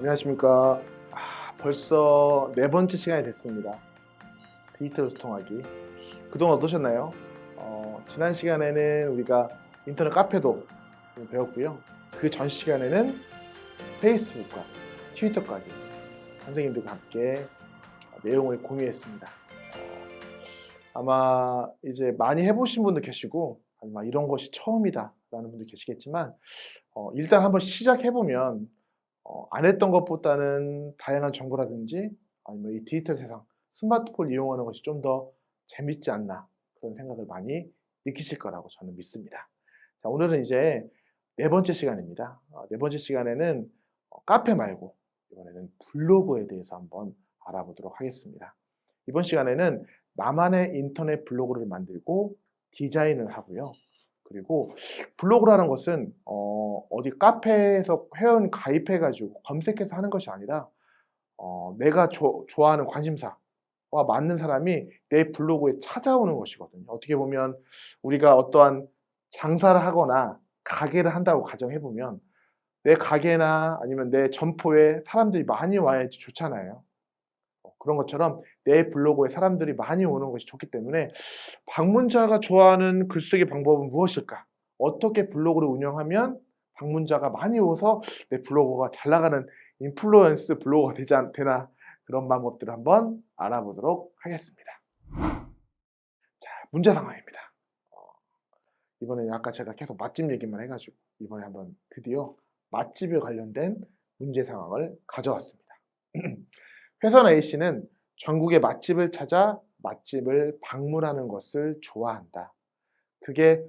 안녕하십니까. 벌써 네 번째 시간이 됐습니다. 디지털 소통하기. 그동안 어떠셨나요? 지난 시간에는 우리가 인터넷 카페도 좀 배웠고요. 그 전 시간에는 페이스북과 트위터까지 선생님들과 함께 내용을 공유했습니다. 아마 이제 많이 해보신 분도 계시고 아니면 이런 것이 처음이다라는 분도 계시겠지만 일단 한번 시작해보면 안 했던 것보다는 다양한 정보라든지 아니면 이 디지털 세상, 스마트폰 이용하는 것이 좀 더 재밌지 않나 그런 생각을 많이 느끼실 거라고 저는 믿습니다. 자, 오늘은 이제 네 번째 시간입니다. 네 번째 시간에는 카페 말고 이번에는 블로그에 대해서 한번 알아보도록 하겠습니다. 이번 시간에는 나만의 인터넷 블로그를 만들고 디자인을 하고요. 그리고 블로그라는 것은 어디 카페에서 회원 가입해 가지고 검색해서 하는 것이 아니라 내가 좋아하는 관심사와 맞는 사람이 내 블로그에 찾아오는 것이거든요. 어떻게 보면 우리가 어떠한 장사를 하거나 가게를 한다고 가정해 보면 내 가게나 아니면 내 점포에 사람들이 많이 와야지 좋잖아요. 그런 것처럼 내 블로그에 사람들이 많이 오는 것이 좋기 때문에 '방문자가 좋아하는 글쓰기 방법은 무엇일까? 어떻게 블로그를 운영하면 방문자가 많이 오서 내 블로그가 잘 나가는 인플루언스 블로거가 되나?' 그런 방법들을 한번 알아보도록 하겠습니다. 자, 문제 상황입니다. 어 이번에는 아까 제가 계속 맛집 얘기만 해 가지고 이번에 한번 드디어 맛집에 관련된 문제 상황을 가져왔습니다. 회사 A씨는 전국의 맛집을 찾아 맛집을 방문하는 것을 좋아한다. 그게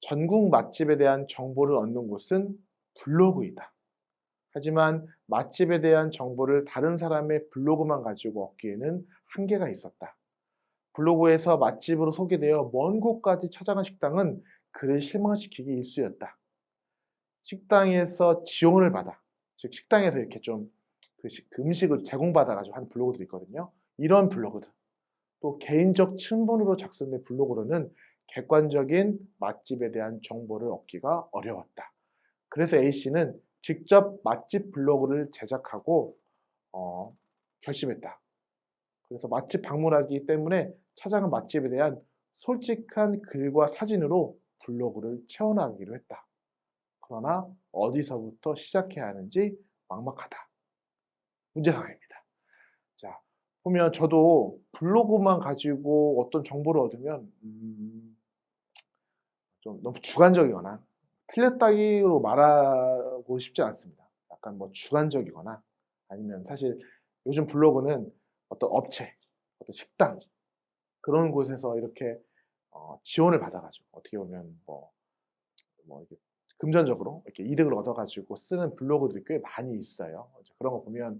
전국 맛집에 대한 정보를 얻는 곳은 블로그이다. 하지만 맛집에 대한 정보를 다른 사람의 블로그만 가지고 얻기에는 한계가 있었다. 블로그에서 맛집으로 소개되어 먼 곳까지 찾아간 식당은 그를 실망시키기 일쑤였다. 식당에서 지원을 받아, 즉 식당에서 이렇게 좀 그 음식을 제공받아 가지고 하는 블로그들이 있거든요. 이런 블로그들. 또 개인적 친분으로 작성된 블로그로는 객관적인 맛집에 대한 정보를 얻기가 어려웠다. 그래서 A씨는 직접 맛집 블로그를 제작하고 결심했다. 그래서 맛집 방문하기 때문에 찾아간 맛집에 대한 솔직한 글과 사진으로 블로그를 채워나가기로 했다. 그러나 어디서부터 시작해야 하는지 막막하다. 문제 상황입니다. 자, 보면 저도 블로그만 가지고 어떤 정보를 얻으면 좀 너무 주관적이거나 틀렸다기로 말하고 싶지 않습니다. 약간 뭐 주관적이거나 아니면 사실 요즘 블로그는 어떤 업체, 어떤 식당 그런 곳에서 이렇게 지원을 받아 가지고 어떻게 보면 이렇게 금전적으로 이렇게 이득을 얻어 가지고 쓰는 블로그들이 꽤 많이 있어요. 이제 그런 거 보면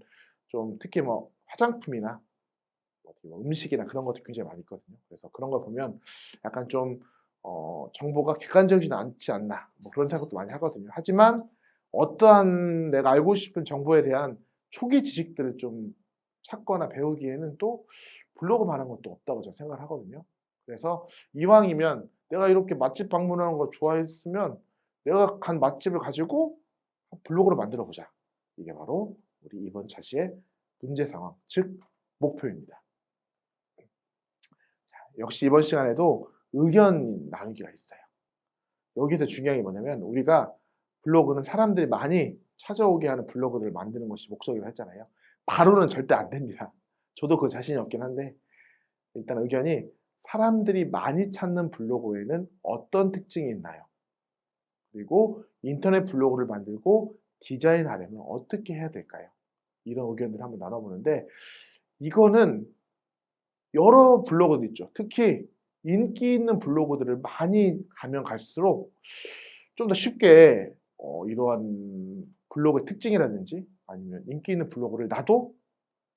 좀 특히 뭐 화장품이나 어떻게 음식이나 그런 것도 굉장히 많이 있거든요. 그래서 그런 걸 보면 약간 좀 '정보가 객관적이지 않지 않나.' 뭐 그런 생각도 많이 하거든요. 하지만 어떠한 내가 알고 싶은 정보에 대한 초기 지식들을 좀 찾거나 배우기에는 또 블로그만 한 것도 없다고 저는 생각을 하거든요. 그래서 이왕이면 내가 이렇게 맛집 방문하는 거 좋아했으면 내가 간 맛집을 가지고 블로그를 만들어 보자. 이게 바로 우리 이번 차시의 문제 상황, 즉 목표입니다. 역시 이번 시간에도 의견 나누기가 있어요. 여기서 중요한 게 뭐냐면 우리가 블로그는 사람들이 많이 찾아오게 하는 블로그들을 만드는 것이 목적이라고 했잖아요. 바로는 절대 안 됩니다. 저도 그 자신이 없긴 한데 일단 의견이 사람들이 많이 찾는 블로그에는 어떤 특징이 있나요? 그리고 인터넷 블로그를 만들고 디자인하려면 어떻게 해야 될까요? 이런 의견들을 한번 나눠보는데 이거는 여러 블로거도 있죠. 특히 인기 있는 블로거들을 많이 가면 갈수록 좀 더 쉽게 이러한 블로그의 특징이라든지 아니면 인기 있는 블로그를 '나도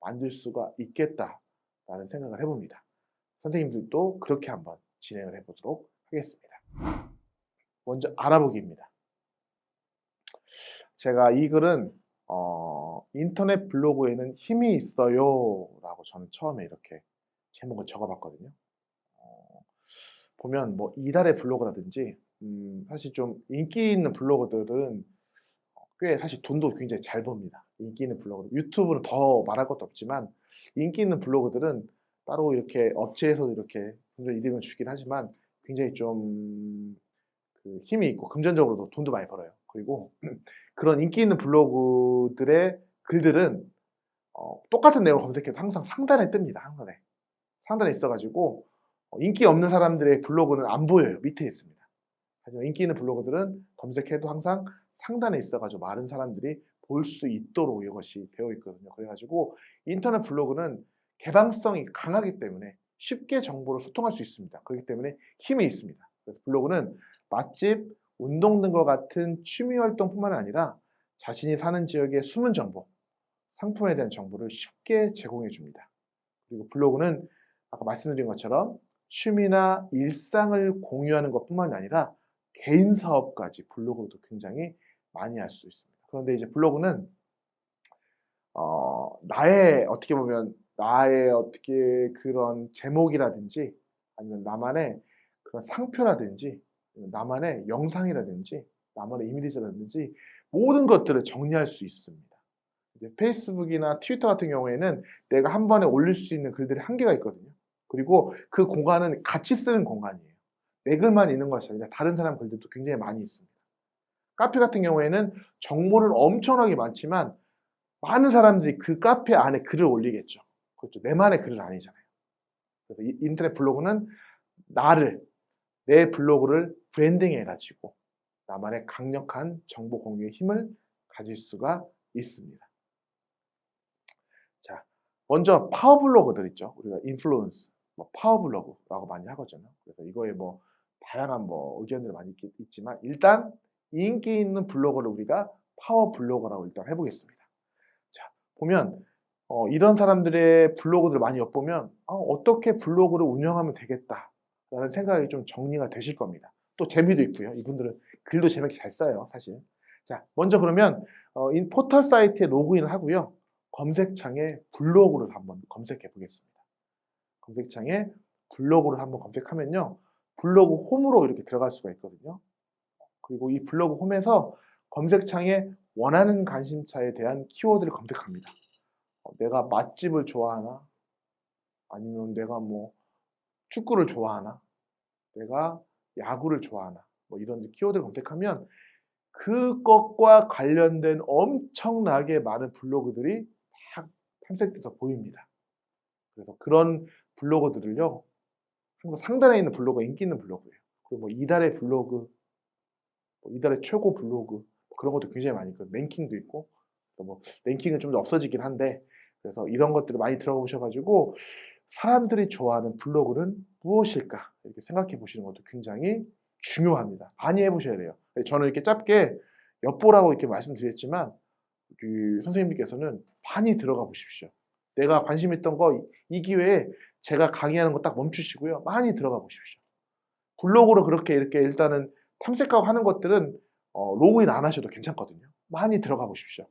만들 수가 있겠다.'라는 생각을 해 봅니다. 선생님들도 그렇게 한번 진행을 해 보도록 하겠습니다. 먼저 알아보기입니다. 제가 이 글은 "인터넷 블로그에는 힘이 있어요."라고 저는 처음에 이렇게 제목을 적어 봤거든요. 어 보면 뭐 이달의 블로그라든지 사실 좀 인기 있는 블로거들은 꽤 사실 돈도 굉장히 잘 법니다. 인기 있는 블로거들. 유튜브는 더 말할 것도 없지만 인기 있는 블로거들은 따로 이렇게 업체에서도 이렇게 굉장히 이득을 주긴 하지만 굉장히 좀 그 힘이 있고 금전적으로도 돈도 많이 벌어요. 그리고 그런 인기 있는 블로그들의 글들은 똑같은 내용을 검색해도 항상 상단에 뜹니다. 상단에. 상단에 있어 가지고 인기 없는 사람들의 블로그는 안 보여요. 밑에 있습니다. 하지만 인기 있는 블로거들은 검색해도 항상 상단에 있어 가지고 많은 사람들이 볼 수 있도록 이것이 되어 있거든요. 그래 가지고 인터넷 블로그는 개방성이 강하기 때문에 쉽게 정보를 소통할 수 있습니다. 그렇기 때문에 힘이 있습니다. 그래서 블로그는 맛집, 운동 등과 같은 취미 활동뿐만 아니라 자신이 사는 지역의 숨은 정보, 상품에 대한 정보를 쉽게 제공해 줍니다. 그리고 블로그는 아까 말씀드린 것처럼 취미나 일상을 공유하는 것뿐만이 아니라 개인 사업까지 블로그도 굉장히 많이 할 수 있습니다. 그런데 이제 블로그는 나의 어떻게 보면 나의 어떻게 그런 제목이라든지 아니면 나만의 그런 상표라든지 아니면 나만의 영상이라든지 나만의 이미지라든지 모든 것들을 정리할 수 있습니다. 이제 페이스북이나 트위터 같은 경우에는 내가 한 번에 올릴 수 있는 글들이 한계가 있거든요. 그리고 그 공간은 같이 쓰는 공간이에요. 내 글만 있는 것이 아니라 다른 사람 글들도 굉장히 많이 있습니다. 카페 같은 경우에는 정보는 엄청나게 많지만 많은 사람들이 그 카페 안에 글을 올리겠죠. 그렇죠. 내만의 글은 아니잖아요. 그래서 인터넷 블로그는 나를, 내 블로그를 브랜딩해 가지고 나만의 강력한 정보 공유의 힘을 가질 수가 있습니다. 자, 먼저 파워 블로거들 있죠. 우리가 인플루언스, 뭐 파워 블로그라고 많이 하거든요. 그래서 이거에 뭐 다양한 뭐 의견들이 많이 있지만 일단 인기 있는 블로거를 우리가 파워 블로거라고 일단 해보겠습니다. 자, 보면 이런 사람들의 블로그들을 많이 엿보면 어떻게 블로그를 운영하면 되겠다라는 생각이 좀 정리가 되실 겁니다. 또 재미도 있고요. 이분들은 글도 재밌게 잘 써요, 사실. 자, 먼저 그러면 이 포털 사이트에 로그인을 하고요. 검색창에 블로그를 한번 검색해 보겠습니다. 검색창에 블로그를 한번 검색하면요. 블로그 홈으로 이렇게 들어갈 수가 있거든요. 그리고 이 블로그 홈에서 검색창에 원하는 관심사에 대한 키워드를 검색합니다. 내가 맛집을 좋아하나? 아니면 내가 뭐 축구를 좋아하나? 내가 야구를 좋아하나? 뭐 이런 키워드를 검색하면 그것과 관련된 엄청나게 많은 블로그들이 딱 탐색돼서 보입니다. 그래서 그런 블로거들을요. 항상 상단에 있는 블로그가 인기 있는 블로그예요. 그리고 뭐 이달의 블로그, 뭐 이달의 최고 블로그 그런 것도 굉장히 많이 있고 랭킹도 있고 뭐 랭킹은 좀 더 없어지긴 한데 그래서 이런 것들을 많이 들어보셔 가지고 '사람들이 좋아하는 블로그는 무엇일까?' 이렇게 생각해 보시는 것도 굉장히 중요합니다. 많이 해 보셔야 돼요. 저는 이렇게 짧게 엿보라고 이렇게 말씀드렸지만 그 선생님께서는 많이 들어가 보십시오. 내가 관심 있던 거 이 기회에 제가 강의하는 거 딱 멈추시고요. 많이 들어가 보십시오. 블로그로 그렇게 이렇게 일단은 탐색하고 하는 것들은 로그인 안 하셔도 괜찮거든요. 많이 들어가 보십시오.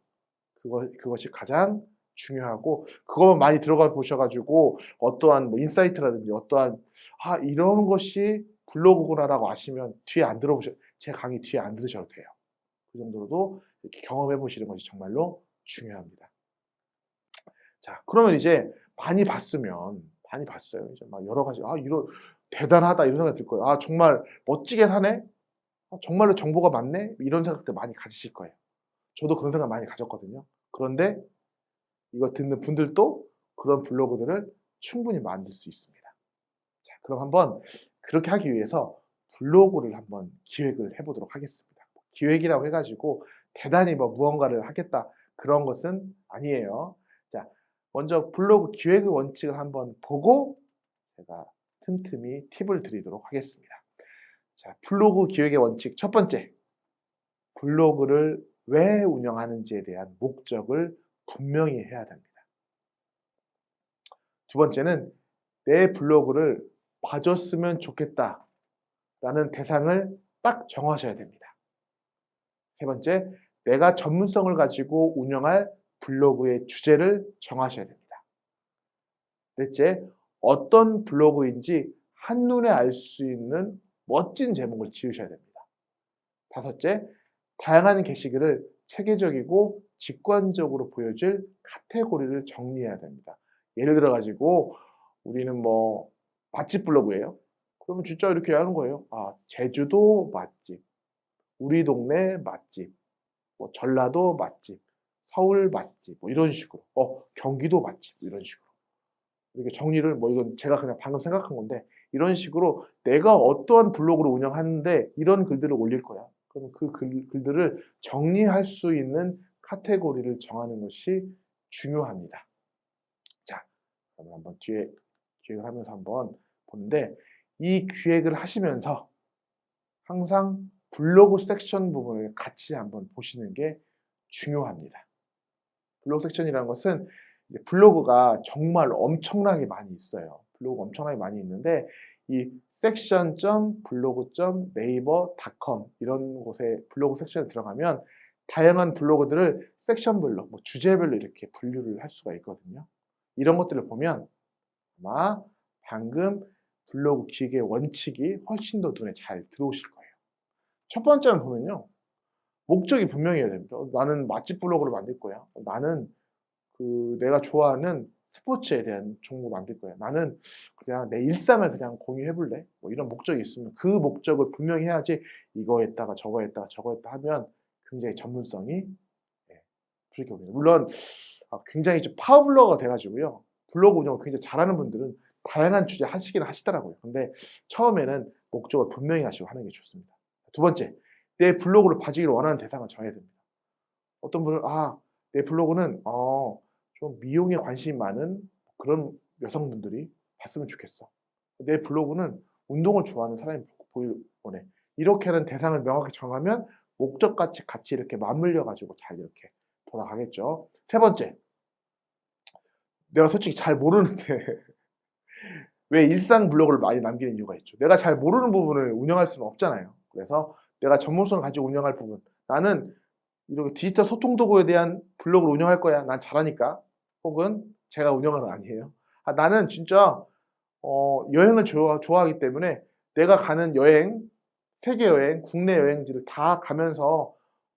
그것이 가장 중요하고 그것만 많이 들어가 보셔 가지고 어떠한 뭐 인사이트라든지 어떠한 '아 이런 것이 블로그구나.'라고 아시면 뒤에 안 들어보셔 제 강의 뒤에 안 들으셔도 돼요. 그 정도로도 이렇게 경험해 보시는 것이 정말로 중요합니다. 자 그러면 이제 많이 봤어요. 이제 막 여러 가지 '아 이런 대단하다.' 이런 생각이 들 거예요. '아 정말 멋지게 사네. 정말로 정보가 많네.' 이런 생각들 많이 가지실 거예요. 저도 그런 생각 많이 가졌거든요. 그런데 이거 듣는 분들도 그런 블로그들을 충분히 만들 수 있습니다. 자 그럼 한번 그렇게 하기 위해서 블로그를 한번 기획을 해 보도록 하겠습니다. 기획이라고 해 가지고 대단히 뭐 무언가를 하겠다 그런 것은 아니에요. 자 먼저 블로그 기획의 원칙을 한번 보고 제가 틈틈이 팁을 드리도록 하겠습니다. 자 블로그 기획의 원칙 첫 번째, 블로그를 왜 운영하는지에 대한 목적을 분명히 해야 됩니다. 두 번째는 내 블로그를 봐줬으면 좋겠다라는 대상을 딱 정하셔야 됩니다. 세 번째, 내가 전문성을 가지고 운영할 블로그의 주제를 정하셔야 됩니다. 넷째, 어떤 블로그인지 한눈에 알 수 있는 멋진 제목을 지으셔야 됩니다. 다섯째, 다양한 게시글을 체계적이고 직관적으로 보여질 카테고리를 정리해야 됩니다. 예를 들어 가지고 우리는 뭐 맛집 블로그예요. 그러면 진짜 이렇게 하는 거예요. 아, 제주도 맛집, 우리 동네 맛집, 뭐 전라도 맛집, 서울 맛집, 뭐 이런 식으로. 경기도 맛집, 뭐 이런 식으로. 이렇게 정리를, 뭐 이건 제가 그냥 방금 생각한 건데, 이런 식으로 내가 어떠한 블로그를 운영하는데 이런 글들을 올릴 거야. 그럼 그 글들을 정리할 수 있는 카테고리를 정하는 것이 중요합니다. 자, 그러면 한번 뒤에 기획을 하면서 한번 보는데, 이 기획을 하시면서 항상 블로그 섹션 부분을 같이 한번 보시는 게 중요합니다. 블로그 섹션이라는 것은 블로그가 정말 엄청나게 많이 있어요. 블로그 엄청나게 많이 있는데, 이 section.blog.naver.com 이런 곳에 블로그 섹션에 들어가면 다양한 블로그들을 섹션별로, 뭐 주제별로 이렇게 분류를 할 수가 있거든요. 이런 것들을 보면 아마 방금 블로그 기획의 원칙이 훨씬 더 눈에 잘 들어오실 거예요. 첫 번째는 보면요, 목적이 분명해야 됩니다. 나는 맛집 블로그를 만들 거야. 나는 내가 좋아하는 스포츠에 대한 정보 만들 거야. 나는 그냥 내 일상을 그냥 공유해 볼래. 뭐 이런 목적이 있으면 그 목적을 분명히 해야지, 이거 했다가 저거 했다가 저거 했다 하면 굉장히 전문성이 부족해 보입니다. 물론 굉장히 좀 파워 블로거가 돼 가지고요, 블로그 운영을 굉장히 잘하는 분들은 다양한 주제 하시긴 하시더라고요. 근데 처음에는 목적을 분명히 하시고 하는 게 좋습니다. 두 번째, 내 블로그를 봐주기를 원하는 대상을 정해야 됩니다. 어떤 분은 내 블로그는 좀 미용에 관심이 많은 그런 여성분들이 봤으면 좋겠어. 내 블로그는 운동을 좋아하는 사람이 보길 원해. 이렇게 하는 대상을 명확히 정하면 목적같이 같이 이렇게 맞물려 가지고 잘 이렇게 돌아가겠죠. 세 번째, 내가 솔직히 잘 모르는데 왜 일상 블로그를 많이 남기는 이유가 있죠. 내가 잘 모르는 부분을 운영할 수는 없잖아요. 그래서 내가 전문성을 가지고 운영할 부분, 나는 이렇게 디지털 소통 도구에 대한 블로그를 운영할 거야. 난 잘하니까. 혹은 제가 운영하는 거 아니에요. 나는 진짜 여행을 좋아하기 때문에 내가 가는 여행, 세계 여행, 국내 여행지를 다 가면서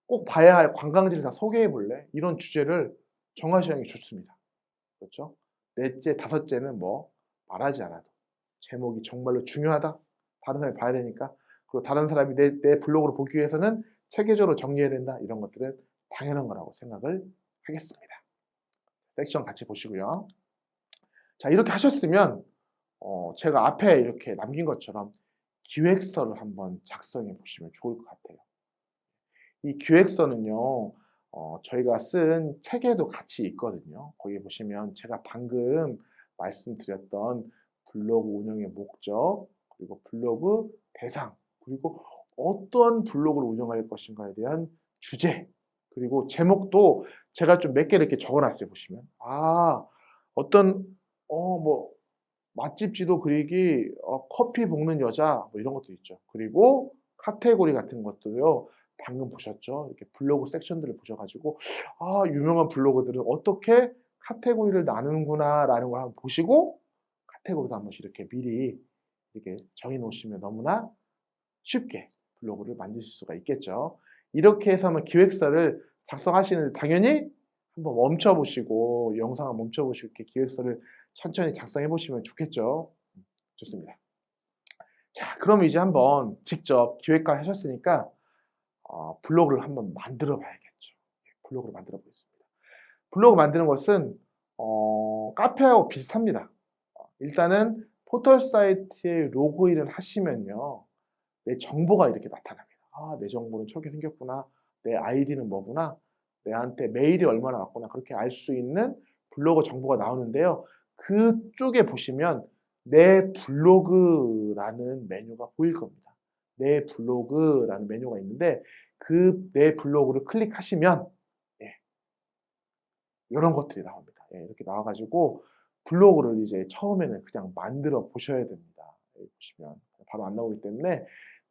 꼭 봐야 할 관광지를 다 소개해 볼래. 이런 주제를 정하시는 게 좋습니다. 그렇죠? 넷째, 다섯째는 뭐 말하지 않아도 제목이 정말로 중요하다. 다른 사람이 봐야 되니까. 그리고 다른 사람이 내 블로그를 보기 위해서는 체계적으로 정리해야 된다. 이런 것들은 당연한 거라고 생각을 하겠습니다. 섹션 같이 보시고요. 자, 이렇게 하셨으면 제가 앞에 이렇게 남긴 것처럼 기획서를 한번 작성해 보시면 좋을 것 같아요. 이 기획서는요, 저희가 쓴 책에도 같이 있거든요. 거기 보시면 제가 방금 말씀드렸던 블로그 운영의 목적, 그리고 블로그 대상, 그리고 어떤 블로그를 운영할 것인가에 대한 주제, 그리고 제목도 제가 좀 몇 개를 이렇게 적어 놨어요. 보시면 어떤 뭐 맛집 지도 그리기, 커피 볶는 여자, 뭐 이런 것도 있죠. 그리고 카테고리 같은 것도요, 방금 보셨죠? 이렇게 블로그 섹션들을 보셔 가지고 유명한 블로거들은 어떻게 카테고리를 나누는구나라는 걸 한번 보시고 카테고리도 한 번씩 이렇게 미리 이렇게 정해 놓으시면 너무나 쉽게 블로그를 만드실 수가 있겠죠. 이렇게 해서 한번 기획서를 작성하시는데 당연히 한번 멈춰 보시고, 영상을 멈춰 보시고 이렇게 기획서를 천천히 작성해 보시면 좋겠죠. 좋습니다. 자, 그럼 이제 한번 직접 기획까지 하셨으니까 블로그를 한번 만들어 봐야겠죠. 블로그를 만들어 보겠습니다. 블로그 만드는 것은 카페하고 비슷합니다. 일단은 포털 사이트에 로그인을 하시면요, 내 정보가 이렇게 나타납니다. 내 정보는 저렇게 생겼구나. 내 아이디는 뭐구나. 내한테 메일이 얼마나 왔구나. 그렇게 알 수 있는 블로그 정보가 나오는데요. 그쪽에 보시면 내 블로그라는 메뉴가 보일 겁니다. 내 블로그라는 메뉴가 있는데 그 내 블로그를 클릭하시면 요런 것들이 나옵니다. 이렇게 나와 가지고 블로그를 이제 처음에는 그냥 만들어 보셔야 됩니다. 여기 보시면 바로 안 나오기 때문에,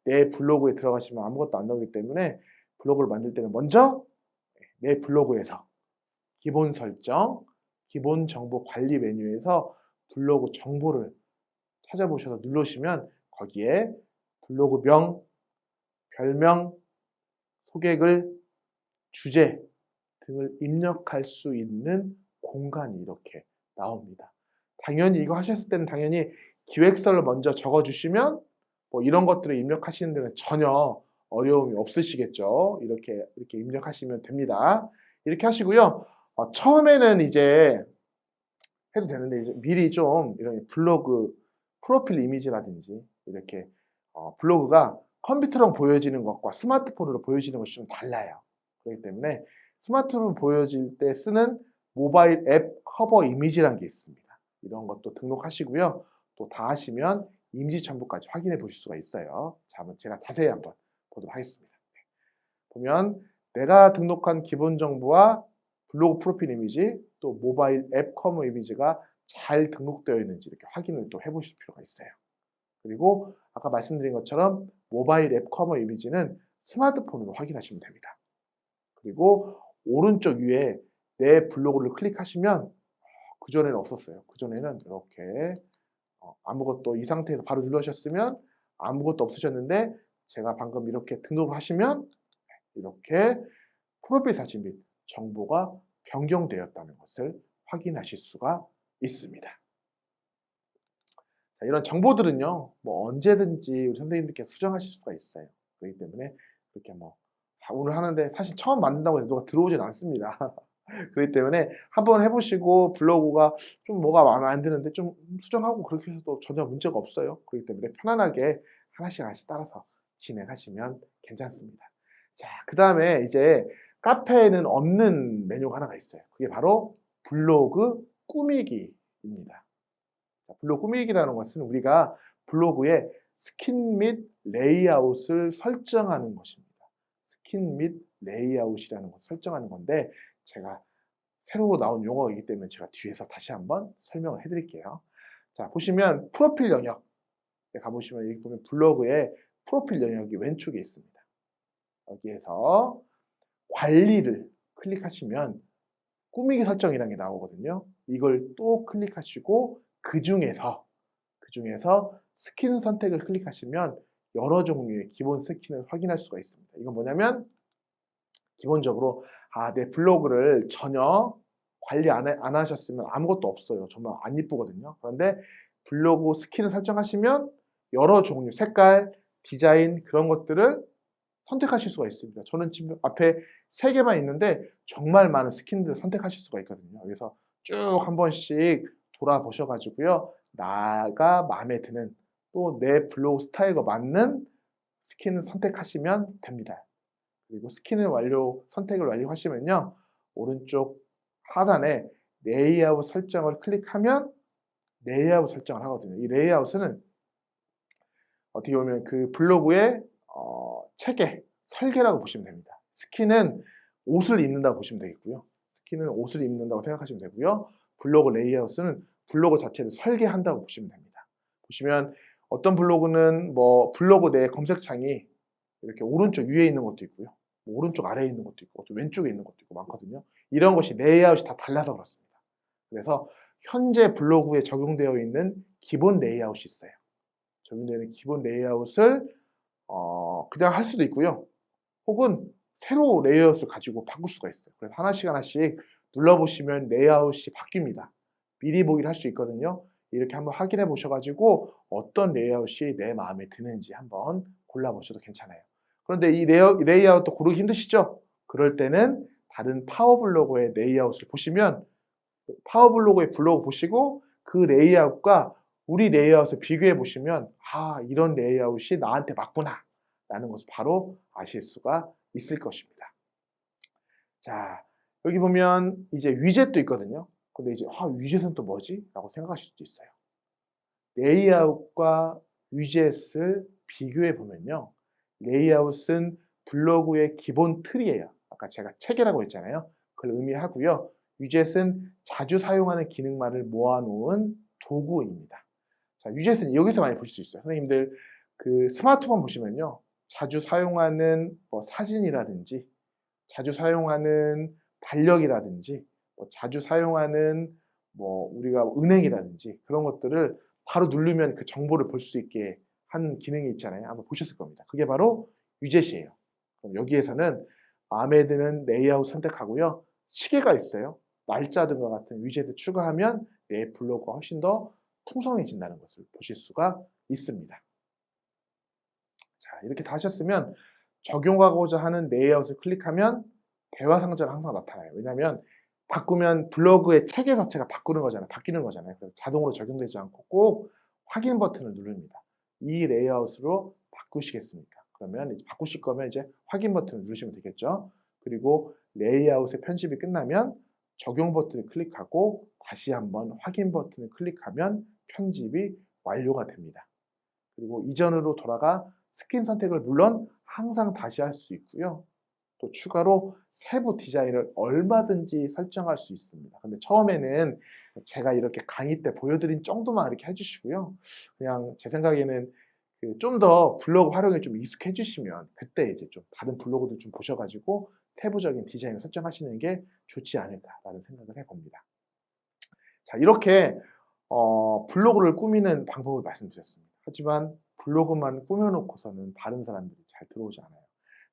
내 블로그에 들어가시면 아무것도 안 나오기 때문에 블로그를 만들 때는 먼저 내 블로그에서 기본 설정, 기본 정보 관리 메뉴에서 블로그 정보를 찾아보셔서 누르시면 거기에 블로그명, 별명, 소개글, 주제 등을 입력할 수 있는 공간이 이렇게 나옵니다. 당연히 이거 하셨을 때는 당연히 기획서를 먼저 적어주시면 뭐 이런 것들을 입력하시는 데는 전혀 어려움이 없으시겠죠. 이렇게 입력하시면 됩니다. 이렇게 하시고요. 처음에는 이제 해도 되는데 이제 미리 좀 이런 블로그 프로필 이미지라든지 이렇게 블로그가 컴퓨터로 보여지는 것과 스마트폰으로 보여지는 것이 좀 달라요. 그렇기 때문에 스마트폰으로 보여질 때 쓰는 모바일 앱 커버 이미지라는 게 있습니다. 이런 것도 등록하시고요. 또 다 하시면 이미지 첨부까지 확인해 보실 수가 있어요. 자, 한번 제가 자세히 한번 보도록 하겠습니다. 보면 내가 등록한 기본 정보와 블로그 프로필 이미지 또 모바일 앱 커버 이미지가 잘 등록되어 있는지 이렇게 확인을 또 해보실 필요가 있어요. 그리고 아까 말씀드린 것처럼 모바일 앱 커버 이미지는 스마트폰으로 확인하시면 됩니다. 그리고 오른쪽 위에 내 블로그를 클릭하시면 그전에는 없었어요. 그전에는 이렇게 아무것도 이 상태에서 바로 눌러주셨으면 아무것도 없으셨는데 제가 방금 이렇게 등록을 하시면 이렇게 프로필 사진 및 정보가 변경되었다는 것을 확인하실 수가 있습니다. 자, 이런 정보들은요, 뭐 언제든지 우리 선생님들께서 수정하실 수가 있어요. 그렇기 때문에 그렇게 뭐 오늘 하는데 사실 처음 만든다고 해서 누가 들어오진 않습니다. 그렇기 때문에 한번 해보시고 블로그가 좀 뭐가 마음에 안 드는데 좀 수정하고 그렇게 해서도 전혀 문제가 없어요. 그렇기 때문에 편안하게 하나씩 따라서 진행하시면 괜찮습니다. 자, 그 다음에 이제 카페에는 없는 메뉴가 하나가 있어요. 그게 바로 블로그 꾸미기입니다. 자, 블로그 꾸미기라는 것은 우리가 블로그에 스킨 및 레이아웃을 설정하는 것입니다. 스킨 및 레이아웃이라는 것을 설정하는 건데 제가 새로 나온 용어이기 때문에 제가 뒤에서 다시 한번 설명을 해드릴게요. 자, 보시면 프로필 영역에 가보시면 여기 보면 블로그에 프로필 영역이 왼쪽에 있습니다. 여기에서 관리를 클릭하시면 꾸미기 설정이라는 게 나오거든요. 이걸 또 클릭하시고 그 중에서 스킨 선택을 클릭하시면 여러 종류의 기본 스킨을 확인할 수가 있습니다. 이건 뭐냐면 기본적으로 내 블로그를 전혀 관리 안 하셨으면 아무것도 없어요. 정말 안 이쁘거든요. 그런데 블로그 스킨을 설정하시면 여러 종류, 색깔, 디자인 그런 것들을 선택하실 수가 있습니다. 저는 지금 앞에 3개만 있는데 정말 많은 스킨들을 선택하실 수가 있거든요. 그래서 쭉 한 번씩 돌아보셔가지고요. 나가 마음에 드는 또 내 블로그 스타일과 맞는 스킨을 선택하시면 됩니다. 그리고 선택을 완료하시면요. 오른쪽 하단에 레이아웃 설정을 클릭하면 레이아웃 설정을 하거든요. 이 레이아웃은 어떻게 보면 그 블로그의 체계, 설계라고 보시면 됩니다. 스킨은 옷을 입는다고 보시면 되겠고요. 스킨은 옷을 입는다고 생각하시면 되고요. 블로그 레이아웃은 블로그 자체를 설계한다고 보시면 됩니다. 보시면 어떤 블로그는 뭐 블로그 내 검색창이 이렇게 오른쪽 위에 있는 것도 있고요. 뭐 오른쪽 아래에 있는 것도 있고 왼쪽에 있는 것도 있고 많거든요. 이런 것이 레이아웃이 다 달라서 그렇습니다. 그래서 현재 블로그에 적용되어 있는 기본 레이아웃이 있어요. 적용되는 기본 레이아웃을 그냥 할 수도 있고요. 혹은 새로 레이아웃을 가지고 바꿀 수가 있어요. 그래서 하나씩 눌러보시면 레이아웃이 바뀝니다. 미리 보기를 할 수 있거든요. 이렇게 한번 확인해 보셔가지고 어떤 레이아웃이 내 마음에 드는지 한번 골라보셔도 괜찮아요. 그런데 이 레이아웃도 고르기 힘드시죠? 그럴 때는 다른 파워블로거의 레이아웃을 보시면 파워블로거의 블로그 보시고 그 레이아웃과 우리 레이아웃을 비교해 보시면 이런 레이아웃이 나한테 맞구나 라는 것을 바로 아실 수가 있을 것입니다. 자, 여기 보면 이제 위젯도 있거든요. 근데 이제 위젯은 또 뭐지? 라고 생각하실 수도 있어요. 레이아웃과 위젯을 비교해 보면요. 레이아웃은 블로그의 기본 틀이에요. 아까 제가 체계라고 했잖아요. 그걸 의미하고요. 위젯은 자주 사용하는 기능만을 모아놓은 도구입니다. 자, 위젯은 여기서 많이 보실 수 있어요. 선생님들 그 스마트폰 보시면요. 자주 사용하는 뭐 사진이라든지 자주 사용하는 달력이라든지 자주 사용하는 뭐 우리가 은행이라든지 그런 것들을 바로 누르면 그 정보를 볼 수 있게 한 기능이 있잖아요. 한번 보셨을 겁니다. 그게 바로 위젯이에요. 그럼 여기에서는 마음에 드는 레이아웃 선택하고요. 시계가 있어요. 날짜 등과 같은 위젯을 추가하면 내 블로그가 훨씬 더 풍성해진다는 것을 보실 수가 있습니다. 자, 이렇게 다 하셨으면 적용하고자 하는 레이아웃을 클릭하면 대화 상자가 항상 나타나요. 왜냐하면 바꾸면 블로그의 체계 자체가 바뀌는 거잖아요. 그래서 자동으로 적용되지 않고 꼭 확인 버튼을 누릅니다. 이 레이아웃으로 바꾸시겠습니까? 그러면 이제 바꾸실 거면 이제 확인 버튼을 누르시면 되겠죠. 그리고 레이아웃의 편집이 끝나면 적용 버튼을 클릭하고 다시 한번 확인 버튼을 클릭하면 편집이 완료가 됩니다. 그리고 이전으로 돌아가 스킨 선택을 물론 항상 다시 할 수 있고요. 또 추가로 세부 디자인을 얼마든지 설정할 수 있습니다. 근데 처음에는 제가 이렇게 강의 때 보여드린 정도만 이렇게 해주시고요. 그냥 제 생각에는 그 좀 더 블로그 활용에 좀 익숙해지시면 그때 이제 좀 다른 블로그도 좀 보셔가지고 세부적인 디자인을 설정하시는 게 좋지 않을까라는 생각을 해봅니다. 자, 이렇게 블로그를 꾸미는 방법을 말씀드렸습니다. 하지만 블로그만 꾸며놓고서는 다른 사람들이 잘 들어오지 않아요.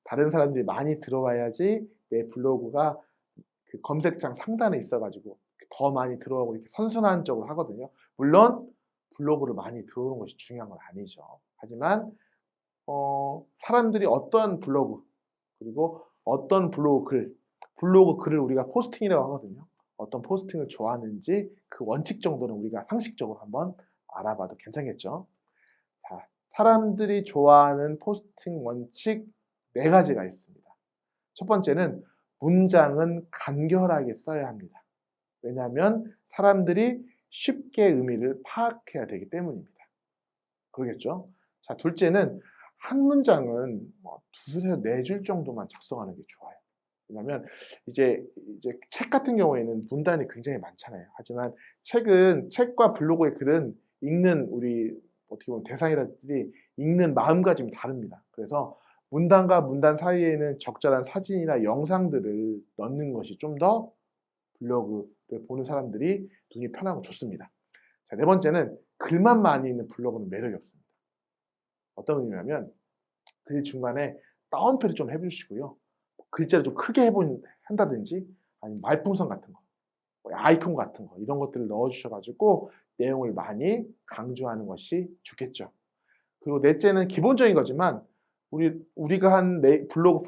다른 사람들이 많이 들어와야지 내 블로그가 그 검색창 상단에 있어가지고 더 많이 들어오고 이렇게 선순환적으로 하거든요. 물론 블로그를 많이 들어오는 것이 중요한 건 아니죠. 하지만 사람들이 어떤 블로그 그리고 어떤 블로그 글을 우리가 포스팅이라고 하거든요. 어떤 포스팅을 좋아하는지 그 원칙 정도는 우리가 상식적으로 한번 알아봐도 괜찮겠죠. 자, 사람들이 좋아하는 포스팅 원칙 4가지가 있습니다. 첫 번째는 문장은 간결하게 써야 합니다. 왜냐하면 사람들이 쉽게 의미를 파악해야 되기 때문입니다. 그러겠죠? 자, 둘째는 한 문장은 두에서 4줄 정도만 작성하는 게 좋아요. 왜냐하면 이제 책 같은 경우에는 문단이 굉장히 많잖아요. 하지만 책과 블로그의 글은 읽는 우리 어떻게 보면 대상이라든지 읽는 마음가짐이 다릅니다. 그래서 문단과 문단 사이에는 적절한 사진이나 영상들을 넣는 것이 좀 더 블로그를 보는 사람들이 눈이 편하고 좋습니다. 자, 4번째는 글만 많이 있는 블로그는 매력이 없습니다. 어떤 의미냐면 글 중간에 다운표를 좀 해주시고요. 글자를 좀 크게 한다든지 아니면 말풍선 같은 거, 아이콘 같은 거 이런 것들을 넣어주셔가지고 내용을 많이 강조하는 것이 좋겠죠. 그리고 넷째는 기본적인 거지만 우리가 한 블로그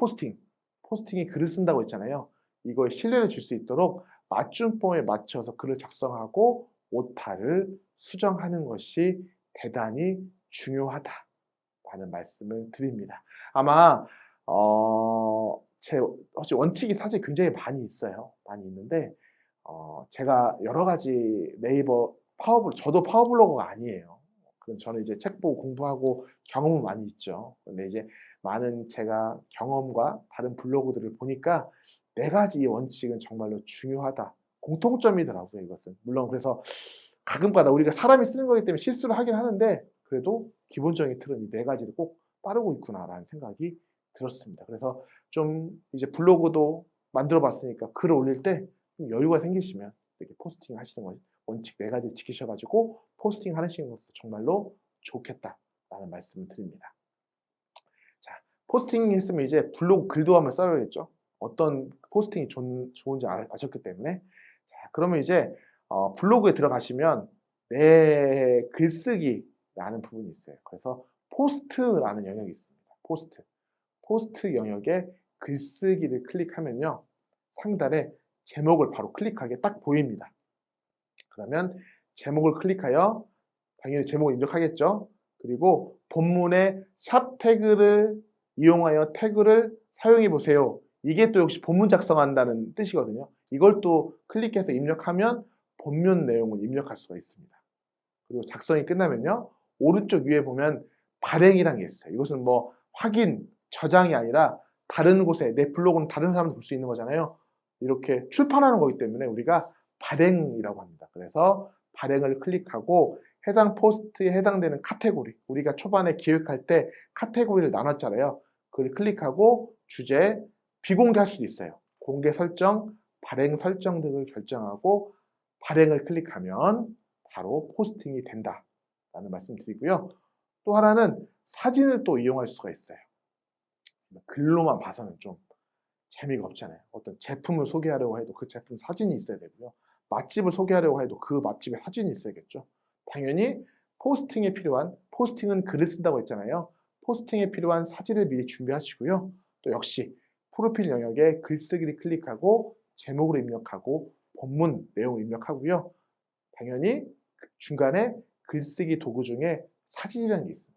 포스팅이 글을 쓴다고 했잖아요. 이거에 신뢰를 줄 수 있도록 맞춤법에 맞춰서 글을 작성하고 오타를 수정하는 것이 대단히 중요하다라는 말씀을 드립니다. 아마 제 원칙이 사실 굉장히 많이 있어요. 많이 있는데 제가 여러 가지 네이버 저도 파워블로거가 아니에요. 저는 이제 책 보고 공부하고 경험은 많이 있죠. 근데 이제 많은 제가 경험과 다른 블로그들을 보니까 4가지 이 원칙은 정말로 중요하다. 공통점이더라고요, 이것은. 물론 그래서 가끔가다 우리가 사람이 쓰는 거기 때문에 실수를 하긴 하는데 그래도 기본적인 틀은 이 4가지를 꼭 따르고 있구나라는 생각이 들었습니다. 그래서 좀 이제 블로그도 만들어 봤으니까 글을 올릴 때 좀 여유가 생기시면 이렇게 포스팅 하시는 거 원칙 4가지 지키셔가지고 포스팅 하시는 것도 정말로 좋겠다라는 말씀을 드립니다. 자, 포스팅 했으면 이제 블로그 글도 한번 써야겠죠. 어떤 포스팅이 좋은지 아셨기 때문에. 자, 그러면 이제 블로그에 들어가시면 내 글쓰기라는 부분이 있어요. 그래서 포스트라는 영역이 있습니다. 포스트 영역에 글쓰기를 클릭하면요. 상단에 제목을 바로 클릭하게 딱 보입니다. 그러면 제목을 클릭하여 당연히 제목을 입력하겠죠. 그리고 본문에 샵 태그를 이용하여 태그를 사용해 보세요. 이게 또 역시 본문 작성한다는 뜻이거든요. 이걸 또 클릭해서 입력하면 본문 내용을 입력할 수가 있습니다. 그리고 작성이 끝나면요. 오른쪽 위에 보면 발행이라는 게 있어요. 이것은 뭐 확인, 저장이 아니라 다른 곳에 내 블로그는 다른 사람도 볼 수 있는 거잖아요. 이렇게 출판하는 거기 때문에 우리가 발행이라고 합니다. 그래서 발행을 클릭하고 해당 포스트에 해당되는 카테고리, 우리가 초반에 기획할 때 카테고리를 나눴잖아요. 그걸 클릭하고 주제, 비공개할 수도 있어요. 공개 설정, 발행 설정 등을 결정하고 발행을 클릭하면 바로 포스팅이 된다라는 말씀 드리고요. 또 하나는 사진을 또 이용할 수가 있어요. 글로만 봐서는 좀 재미가 없잖아요. 어떤 제품을 소개하려고 해도 그 제품 사진이 있어야 되고요. 맛집을 소개하려고 해도 그 맛집의 사진이 있어야겠죠. 당연히 포스팅은 글을 쓴다고 했잖아요. 포스팅에 필요한 사진을 미리 준비하시고요. 또 역시 프로필 영역에 글쓰기를 클릭하고 제목을 입력하고 본문 내용을 입력하고요. 당연히 중간에 글쓰기 도구 중에 사진이라는 게 있습니다.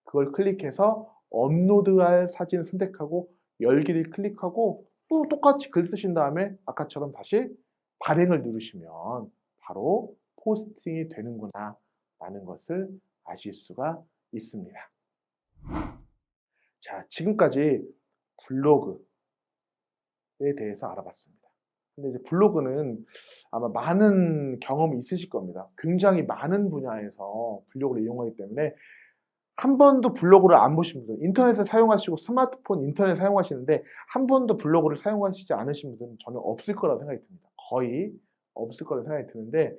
그걸 클릭해서 업로드할 사진을 선택하고 열기를 클릭하고 또 똑같이 글 쓰신 다음에 아까처럼 다시 발행을 누르시면 바로 포스팅이 되는구나 라는 것을 아실 수가 있습니다. 자, 지금까지 블로그에 대해서 알아봤습니다. 근데 이제 블로그는 아마 많은 경험이 있으실 겁니다. 굉장히 많은 분야에서 블로그를 이용하기 때문에 한 번도 블로그를 안 보신 분들, 인터넷을 사용하시고 스마트폰 인터넷 사용하시는데 한 번도 블로그를 사용하시지 않으신 분들은 저는 없을 거라고 생각이 듭니다. 거의 없을 거라고 생각이 드는데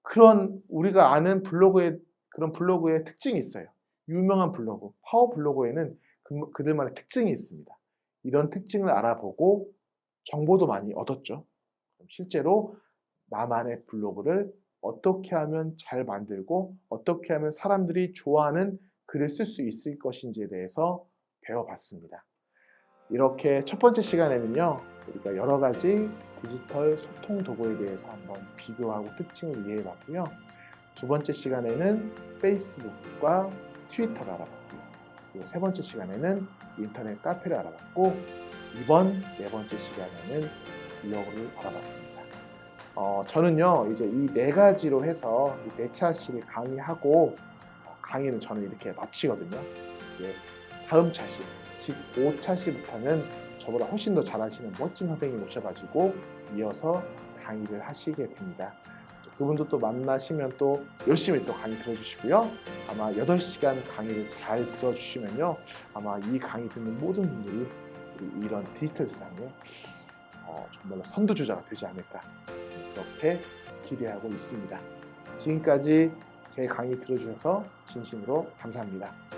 그런 우리가 아는 그런 블로그의 특징이 있어요. 유명한 블로그, 파워 블로그에는 그들만의 특징이 있습니다. 이런 특징을 알아보고 정보도 많이 얻었죠. 실제로 나만의 블로그를 어떻게 하면 잘 만들고 어떻게 하면 사람들이 좋아하는 글을 쓸 수 있을 것인지에 대해서 배워봤습니다. 이렇게 첫 번째 시간에는요, 우리가 여러 가지 디지털 소통 도구에 대해서 한번 비교하고 특징을 이해해봤고요. 두 번째 시간에는 페이스북과 트위터를 알아봤고요. 그리고 세 번째 시간에는 인터넷 카페를 알아봤고, 이번 네 번째 시간에는 블로그를 알아봤습니다. 저는요, 이제 이 네 가지로 해서 이 네 차례씩 강의하고, 강의는 저는 이렇게 마치거든요. 이제 다음 차시, 즉 5차시부터는 저보다 훨씬 더 잘하시는 멋진 선생님 오셔가지고 이어서 강의를 하시게 됩니다. 그분도 또 만나시면 또 열심히 또 강의 들어주시고요. 아마 8시간 강의를 잘 들어주시면요. 아마 이 강의 듣는 모든 분들이 이런 디지털 세상에 정말로 선두주자가 되지 않을까 그렇게 기대하고 있습니다. 지금까지 제 강의 들어주셔서 진심으로 감사합니다.